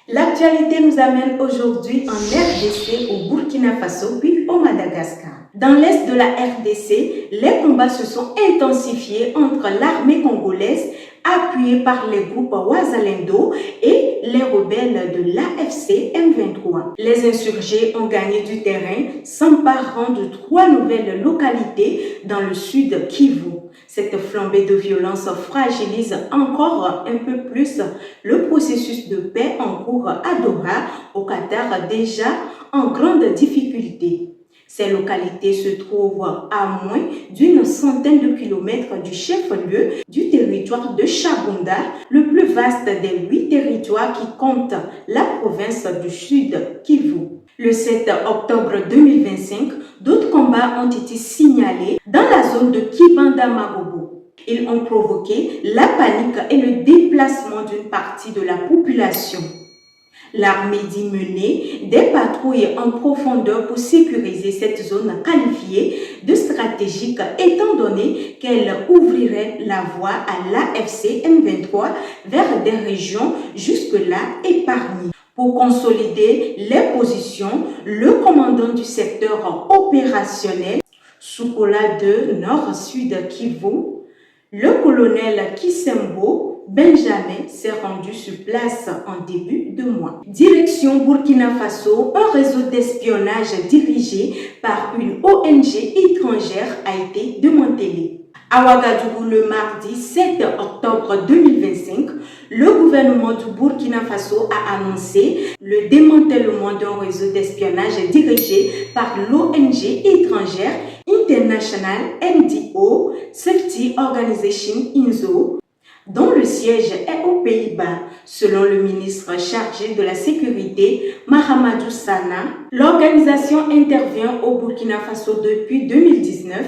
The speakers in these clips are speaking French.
L'actualité nous amène aujourd'hui en RDC, au Burkina Faso, puis au Madagascar. Dans l'est de la RDC, les combats se sont intensifiés entre l'armée congolaise, appuyée par les groupes Wazalendo, et les rebelles de l'AFC M23. Les insurgés ont gagné du terrain, s'emparant de 3 nouvelles localités dans le sud Kivu. Cette flambée de violence fragilise encore un peu plus le processus de paix en cours à Doha, au Qatar, déjà en grande difficulté. Ces localités se trouvent à moins d'une centaine de kilomètres du chef-lieu du territoire de Chabunda, le plus vaste des 8 territoires qui comptent la province du Sud Kivu. Le 7 octobre 2025, d'autres combats ont été signalés dans la zone de Kibanda-Magobo. Ils ont provoqué la panique et le déplacement d'une partie de la population. L'armée dit mener des patrouilles en profondeur pour sécuriser cette zone qualifiée de stratégique, étant donné qu'elle ouvrirait la voie à l'AFC M23 vers des régions jusque-là épargnées. Pour consolider les positions, le commandant du secteur opérationnel Soukola de Nord-Sud Kivu, le colonel Kisembo Benjamin, s'est rendu sur place en début de mois. Direction Burkina Faso, un réseau d'espionnage dirigé par une ONG étrangère a été démantelé. À Ouagadougou, le mardi 7 octobre 2025, le gouvernement du Burkina Faso a annoncé le démantèlement d'un réseau d'espionnage dirigé par l'ONG étrangère International NDO Safety Organization INZO, dont le siège est aux Pays-Bas. Selon le ministre chargé de la sécurité, Mahamadou Sana, l'organisation intervient au Burkina Faso depuis 2019,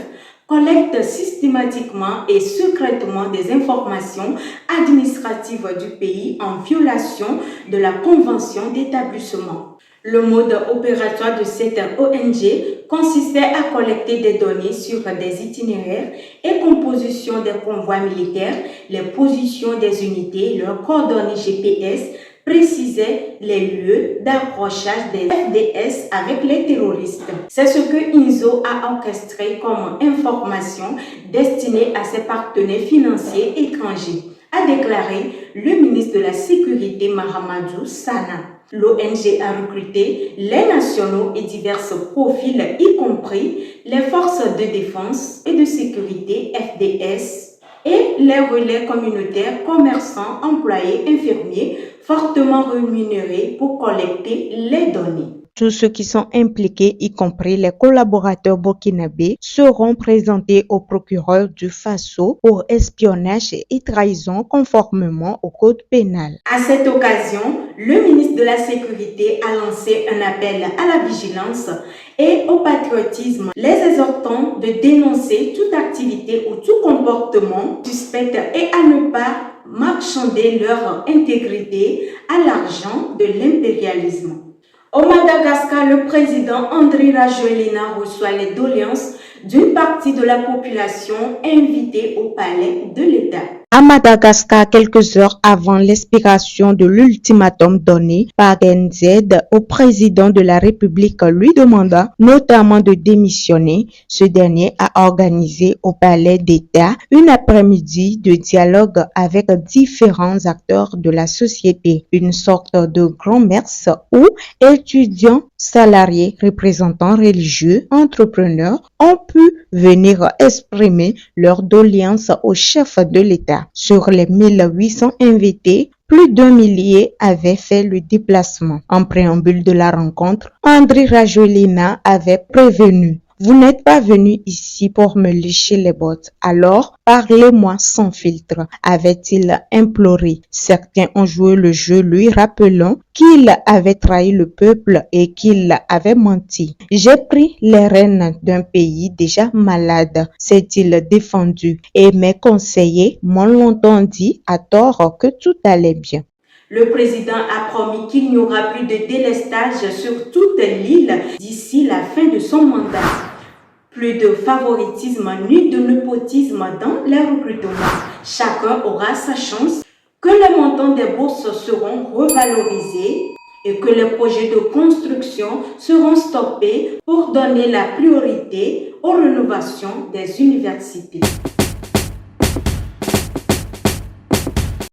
collecte systématiquement et secrètement des informations administratives du pays en violation de la Convention d'établissement. Le mode opératoire de cette ONG consistait à collecter des données sur des itinéraires et compositions des convois militaires, les positions des unités, leurs coordonnées GPS, précisait les lieux d'accrochage des FDS avec les terroristes. C'est ce que INZO a orchestré comme information destinée à ses partenaires financiers étrangers, a déclaré le ministre de la Sécurité Mahamadou Sana. L'ONG a recruté les nationaux et divers profils, y compris les forces de défense et de sécurité FDS et les relais communautaires, commerçants, employés, infirmiers, fortement rémunérés pour collecter les données. Tous ceux qui sont impliqués, y compris les collaborateurs burkinabés, seront présentés au procureur du Faso pour espionnage et trahison conformément au code pénal. À cette occasion, le ministre de la Sécurité a lancé un appel à la vigilance et au patriotisme, les exhortant de dénoncer toute activité ou tout comportement suspect et à ne pas marchander leur intégrité à l'argent de l'impérialisme. Au Madagascar, le président Andry Rajoelina reçoit les doléances d'une partie de la population invitée au palais de l'État. À Madagascar, quelques heures avant l'expiration de l'ultimatum donné par NZ au président de la République, lui demanda notamment de démissionner. Ce dernier a organisé au palais d'État une après-midi de dialogue avec différents acteurs de la société, une sorte de grand-messe où étudiants, salariés, représentants religieux, entrepreneurs ont pu venir exprimer leurs doléances au chef de l'État. Sur les 1800 invités, plus d'1 millier avaient fait le déplacement. En préambule de la rencontre, Andry Rajoelina avait prévenu: vous n'êtes pas venu ici pour me lécher les bottes, alors parlez-moi sans filtre, avait-il imploré. Certains ont joué le jeu lui rappelant qu'il avait trahi le peuple et qu'il avait menti. J'ai pris les rênes d'un pays déjà malade, s'est-il défendu, et mes conseillers m'ont longtemps dit à tort que tout allait bien. Le président a promis qu'il n'y aura plus de délestage sur toute l'île d'ici la fin de son mandat. Plus de favoritisme ni de népotisme dans les recrutements. Chacun aura sa chance. que les montants des bourses seront revalorisés et que les projets de construction seront stoppés pour donner la priorité aux rénovations des universités.